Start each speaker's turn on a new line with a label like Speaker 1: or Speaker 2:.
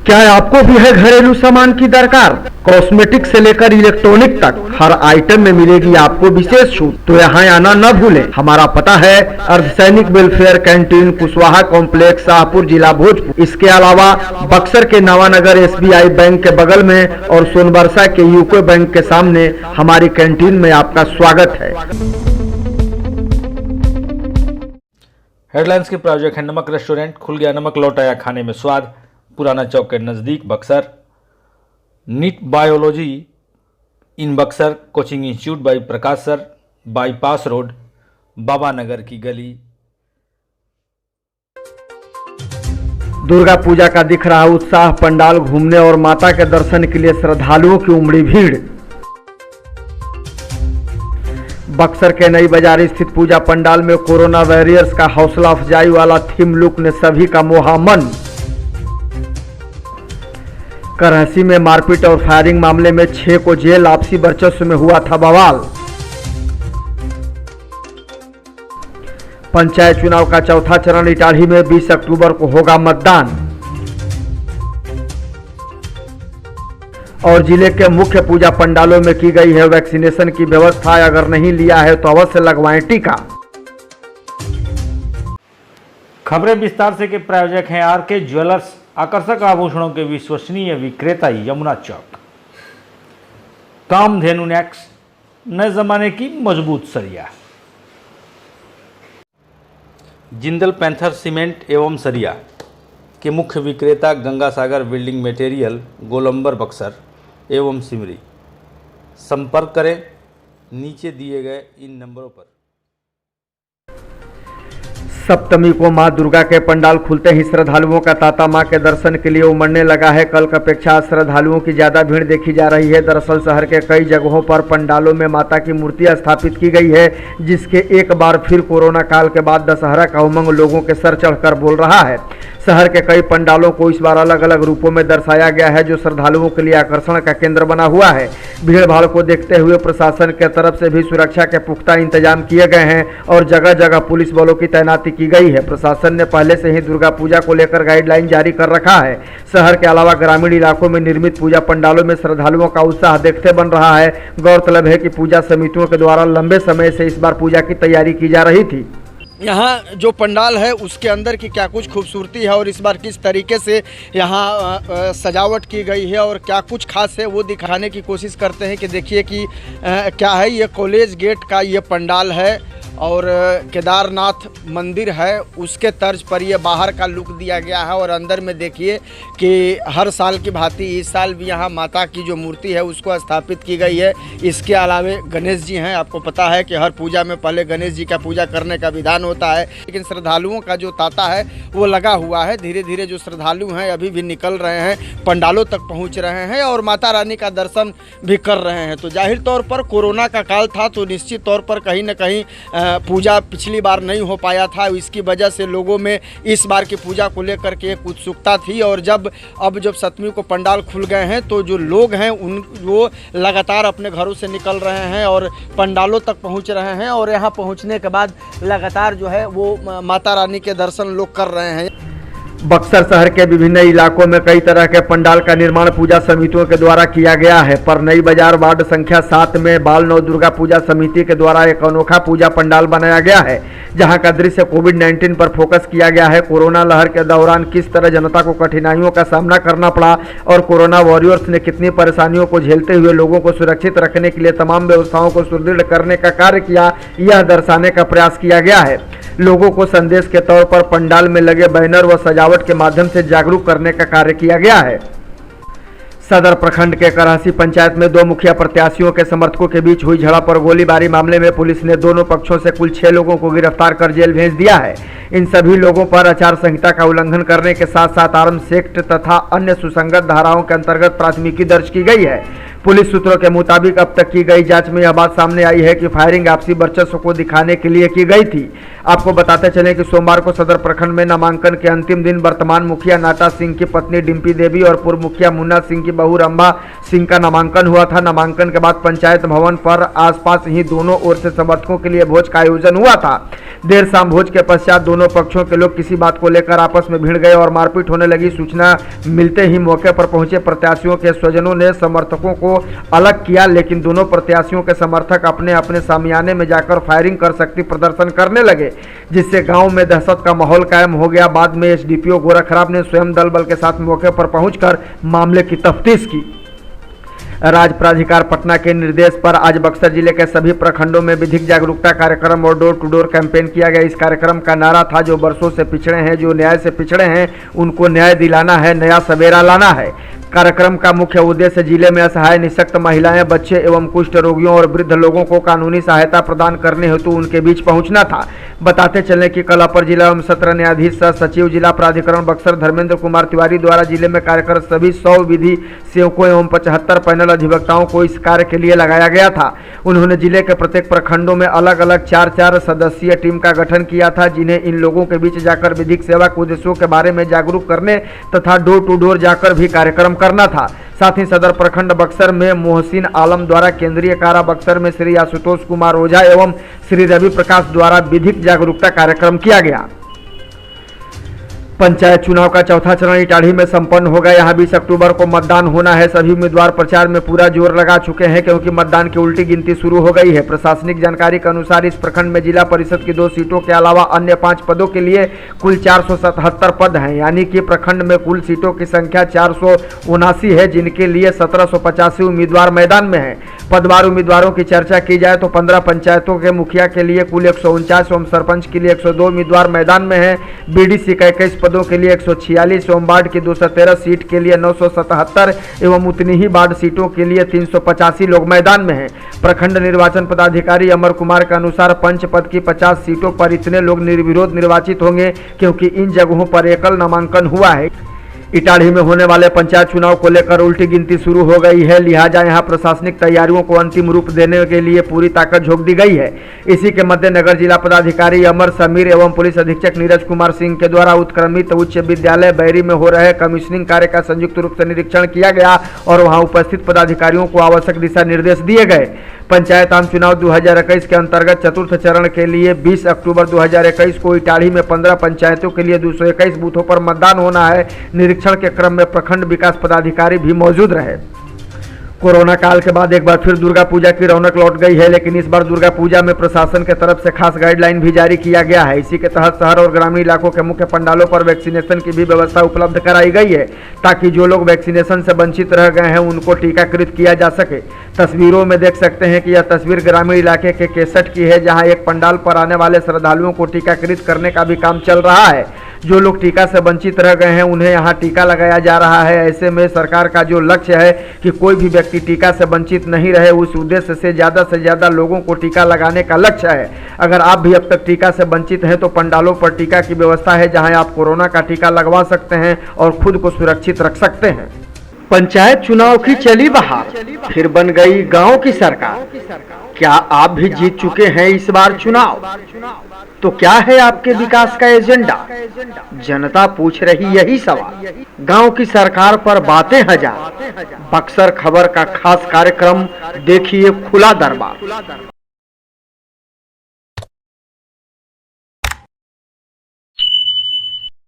Speaker 1: क्या आपको भी है घरेलू सामान की दरकार? कॉस्मेटिक से लेकर इलेक्ट्रॉनिक तक हर आइटम में मिलेगी आपको विशेष छूट। तो यहाँ आना न भूलें। हमारा पता है अर्धसैनिक welfare canteen, Kushwaha complex, Shahpur, जिला भोजपुर। इसके अलावा बक्सर के नवानगर SBI बैंक के बगल में और सोनबरसा के यूको बैंक के सामने हमारी कैंटीन में आपका स्वागत है।
Speaker 2: हेडलाइंस के प्रायोजक है नमक रेस्टोरेंट। खुल गया नमक, लौट आया खाने में स्वाद। पुराना चौक के नज़दीक Buxar. NEET biology in Buxar coaching institute by Prakash sir, bypass road, Baba Nagar की गली।
Speaker 1: दुर्गा पूजा का दिख रहा उत्साह। पंडाल घूमने और माता के दर्शन के लिए श्रद्धालुओं की उमड़ी भीड़। बक्सर के नई बाजार स्थित पूजा पंडाल में कोरोना वॉरियर्स का हौसला अफजाई वाला थीम लुक ने सभी का मोहा मन। करहसी में मारपीट और फायरिंग मामले में 6 को जेल, आपसी वर्चस्व में हुआ था बवाल। पंचायत चुनाव का चौथा चरण इटाढ़ी में 20 अक्टूबर को होगा मतदान। और जिले के मुख्य पूजा पंडालों में की गई है वैक्सीनेशन की व्यवस्था। अगर नहीं लिया है तो अवश्य लगवाएं टीका।
Speaker 2: खबरें विस्तार से के प्रायोजक हैं RK ज्वेलर्स, आकर्षक आभूषणों के विश्वसनीय विक्रेता, यमुना चौक। कामधेनु नेक्स, नए जमाने की मजबूत सरिया। जिंदल पैंथर सीमेंट एवं सरिया के मुख्य विक्रेता गंगा सागर बिल्डिंग मटेरियल, गोलंबर बक्सर एवं सिमरी। संपर्क करें नीचे दिए गए इन नंबरों पर।
Speaker 1: सप्तमी को मां दुर्गा के पंडाल खुलते ही श्रद्धालुओं का ताता मां के दर्शन के लिए उमड़ने लगा है। कल की अपेक्षा श्रद्धालुओं की ज्यादा भीड़ देखी जा रही है। दरअसल शहर के कई जगहों पर पंडालों में माता की मूर्तियां स्थापित की गई है, जिसके एक बार फिर कोरोना काल के बाद दशहरा का उमंग लोगों के सर चढ़कर बोल रहा है। शहर के कई पंडालों को इस बार अलग अलग रूपों में दर्शाया गया है, जो श्रद्धालुओं के लिए आकर्षण का केंद्र बना हुआ है। भीड़ भाड़ को देखते हुए प्रशासन के तरफ से भी सुरक्षा के पुख्ता इंतजाम किए गए हैं और जगह जगह पुलिस बलों की तैनाती की गई है। प्रशासन ने पहले से ही दुर्गा पूजा को लेकर गाइडलाइन जारी कर रखा है। शहर के अलावा ग्रामीण इलाकों में निर्मित पूजा पंडालों में श्रद्धालुओं का उत्साह देखते बन रहा है। गौरतलब है कि पूजा समितियों के द्वारा लंबे समय से इस बार पूजा की तैयारी की जा रही थी।
Speaker 3: यहाँ जो पंडाल है उसके अंदर की क्या कुछ खूबसूरती है और इस बार किस तरीके से यहाँ सजावट की गई है और क्या कुछ खास है वो दिखाने की कोशिश करते हैं कि देखिए कि क्या है। ये कॉलेज गेट का ये पंडाल है और केदारनाथ मंदिर है, उसके तर्ज पर ये बाहर का लुक दिया गया है। और अंदर में देखिए कि हर साल की भांति इस साल भी यहाँ माता की जो मूर्ति है उसको स्थापित की गई है। इसके अलावा गणेश जी हैं। आपको पता है कि हर पूजा में पहले गणेश जी का पूजा करने का विधान होता है, लेकिन श्रद्धालुओं का जो तांता है वो लगा हुआ है। धीरे धीरे जो श्रद्धालु हैं अभी भी निकल रहे हैं, पंडालों तक पहुँच रहे हैं और माता रानी का दर्शन भी कर रहे हैं। तो जाहिर तौर पर कोरोना का काल था तो निश्चित तौर पर कहीं ना कहीं पूजा पिछली बार नहीं हो पाया था। इसकी वजह से लोगों में इस बार की पूजा को लेकर के एक उत्सुकता थी। और जब सप्तमी को पंडाल खुल गए हैं तो जो लोग हैं वो लगातार अपने घरों से निकल रहे हैं और पंडालों तक पहुंच रहे हैं और यहां पहुंचने के बाद लगातार जो है वो माता रानी के दर्शन लोग कर रहे हैं।
Speaker 1: बक्सर शहर के विभिन्न इलाकों में कई तरह के पंडाल का निर्माण पूजा समितियों के द्वारा किया गया है, पर नई बाजार वार्ड संख्या 7 में बाल नव दुर्गा पूजा समिति के द्वारा एक अनोखा पूजा पंडाल बनाया गया है, जहां का दृश्य कोविड-19 पर फोकस किया गया है। कोरोना लहर के दौरान किस तरह जनता को कठिनाइयों का सामना करना पड़ा और कोरोना वॉरियर्स ने कितनी परेशानियों को झेलते हुए लोगों को सुरक्षित रखने के लिए तमाम व्यवस्थाओं को सुदृढ़ करने का कार्य किया, यह दर्शाने का प्रयास किया गया है। लोगों को संदेश के तौर पर पंडाल में लगे बैनर व सजावट के माध्यम से जागरूक करने का कार्य किया गया है। सदर प्रखंड के करहसी पंचायत में 2 मुखिया प्रत्याशियों के समर्थकों के बीच हुई झड़प और गोलीबारी मामले में पुलिस ने दोनों पक्षों से कुल 6 लोगों को गिरफ्तार कर जेल भेज दिया है। इन सभी लोगों पर आचार संहिता का उल्लंघन करने के साथ साथ आर्म्स एक्ट तथा अन्य सुसंगत धाराओं के अंतर्गत प्राथमिकी दर्ज की गई है। पुलिस सूत्रों के मुताबिक अब तक की गई जांच में यह बात सामने आई है कि फायरिंग आपसी वर्चस्व को दिखाने के लिए की गई थी। आपको बताते चलें कि सोमवार को सदर प्रखंड में नामांकन के अंतिम दिन वर्तमान मुखिया नाटा सिंह की पत्नी डिम्पी देवी और पूर्व मुखिया मुन्ना सिंह की बहू रंभा सिंह का नामांकन हुआ था। नामांकन के बाद पंचायत भवन पर आसपास ही दोनों ओर से समर्थकों के लिए भोज का आयोजन हुआ था। देर शाम भोज के पश्चात दोनों पक्षों के लोग किसी बात को लेकर आपस में भिड़ गए और मारपीट होने लगी। सूचना मिलते ही मौके पर पहुंचे प्रत्याशियों के स्वजनों ने समर्थकों को अलग किया, लेकिन दोनों प्रत्याशियों के समर्थक अपने अपने सामियाने में जाकर फायरिंग कर शक्ति प्रदर्शन करने लगे, जिससे गांव में दहशत का माहौल कायम हो गया। बाद में एसडीपीओ गोरखराब ने स्वयं दल बल के साथ मौके पर पहुंचकर मामले की तफ्तीश की। राज्य प्राधिकार पटना के निर्देश पर आज बक्सर जिले के सभी प्रखंडों में विधिक जागरूकता कार्यक्रम और डोर टू डोर कैंपेन किया गया। इस कार्यक्रम का नारा था, जो बरसों से पिछड़े हैं, जो न्याय से पिछड़े हैं, उनको न्याय दिलाना है, नया सवेरा लाना है। कार्यक्रम का मुख्य उद्देश्य जिले में असहाय निःशक्त महिलाएं, बच्चे एवं कुष्ठ रोगियों और वृद्ध लोगों को कानूनी सहायता प्रदान करने हेतु उनके बीच पहुंचना था। बताते चलें कि कल अपर जिला एवं सत्र न्यायाधीश सह सचिव जिला प्राधिकरण बक्सर धर्मेंद्र कुमार तिवारी द्वारा जिले में कार्यरत सभी 100 विधि सेवकों एवं 75 पैनल अधिवक्ताओं को इस कार्य के लिए लगाया गया था। उन्होंने जिले के प्रत्येक प्रखंडों में अलग अलग 4-4 सदस्यीय टीम का गठन किया था, जिन्हें इन लोगों के बीच जाकर विधिक सेवा के उद्देश्यों के बारे में जागरूक करने तथा डोर टू डोर जाकर भी कार्यक्रम करना था। साथ ही सदर प्रखंड बक्सर में मोहसिन आलम द्वारा, केंद्रीय कारा बक्सर में श्री आशुतोष कुमार ओझा एवं श्री रवि प्रकाश द्वारा विधिक जागरूकता कार्यक्रम किया गया। पंचायत चुनाव का चौथा चरण इटाढ़ी में संपन्न होगा। यहां 20 अक्टूबर को मतदान होना है। सभी उम्मीदवार प्रचार में पूरा जोर लगा चुके हैं, क्योंकि मतदान की उल्टी गिनती शुरू हो गई है। प्रशासनिक जानकारी के अनुसार इस प्रखंड में जिला परिषद की 2 सीटों के अलावा अन्य 5 पदों के लिए कुल 477 पद हैं, यानी कि प्रखंड में कुल सीटों की संख्या 479 है, जिनके लिए 1785 उम्मीदवार मैदान में हैं। पदवार उम्मीदवारों की चर्चा की जाए तो 15 पंचायतों के मुखिया के लिए कुल 149 एवं सरपंच के लिए 102 उम्मीदवार मैदान में हैं। बीडीसी का 21 पदों के लिए 146 एवं वार्ड की 213 सीट के लिए 977 एवं उतनी ही वार्ड सीटों के लिए 385 लोग मैदान में हैं। प्रखंड निर्वाचन पदाधिकारी अमर कुमार के अनुसार पंच पद की 50 सीटों पर इतने लोग निर्विरोध निर्वाचित होंगे, क्योंकि इन जगहों पर एकल नामांकन हुआ है। इटाढ़ी में होने वाले पंचायत चुनाव को लेकर उल्टी गिनती शुरू हो गई है, लिहाजा यहां प्रशासनिक तैयारियों को अंतिम रूप देने के लिए पूरी ताकत झोंक दी गई है। इसी के मद्देनजर जिला पदाधिकारी अमर समीर एवं पुलिस अधीक्षक नीरज कुमार सिंह के द्वारा उत्क्रमित उच्च विद्यालय बैरी में हो रहे कमीशनिंग कार्य का संयुक्त रूप से निरीक्षण किया गया और वहां उपस्थित पदाधिकारियों को आवश्यक दिशा निर्देश दिए गए। पंचायत आम चुनाव 2021 के अंतर्गत चतुर्थ चरण के लिए 20 अक्टूबर 2021 को इटाढ़ी में 15 पंचायतों के लिए 221 बूथों पर मतदान होना है। निरीक्षण के क्रम में प्रखंड विकास पदाधिकारी भी मौजूद रहे। कोरोना काल के बाद एक बार फिर दुर्गा पूजा की रौनक लौट गई है, लेकिन इस बार दुर्गा पूजा में प्रशासन के तरफ से खास गाइडलाइन भी जारी किया गया है। इसी के तहत शहर और ग्रामीण इलाकों के मुख्य पंडालों पर वैक्सीनेशन की भी व्यवस्था उपलब्ध कराई गई है, ताकि जो लोग वैक्सीनेशन से वंचित रह गए हैं उनको टीकाकृत किया जा सके। तस्वीरों में देख सकते हैं कि यह तस्वीर ग्रामीण इलाके के केसट की है, जहाँ एक पंडाल पर आने वाले श्रद्धालुओं को टीकाकृत करने का भी काम चल रहा है। जो लोग टीका से वंचित रह गए हैं उन्हें यहाँ टीका लगाया जा रहा है। ऐसे में सरकार का जो लक्ष्य है कि कोई भी व्यक्ति टीका से वंचित नहीं रहे, उस उद्देश्य से ज़्यादा लोगों को टीका लगाने का लक्ष्य है। अगर आप भी अब तक टीका से वंचित हैं तो पंडालों पर टीका की व्यवस्था है, जहां आप कोरोना का टीका लगवा सकते हैं और खुद को सुरक्षित रख सकते हैं। पंचायत चुनाव की चली बहार, फिर बन गई गांव की सरकार। क्या आप भी जीत चुके हैं इस बार चुनाव? तो क्या है आपके विकास का एजेंडा? जनता पूछ रही यही सवाल। गांव की सरकार पर बातें हजार। बक्सर खबर का खास कार्यक्रम देखिए खुला दरबार।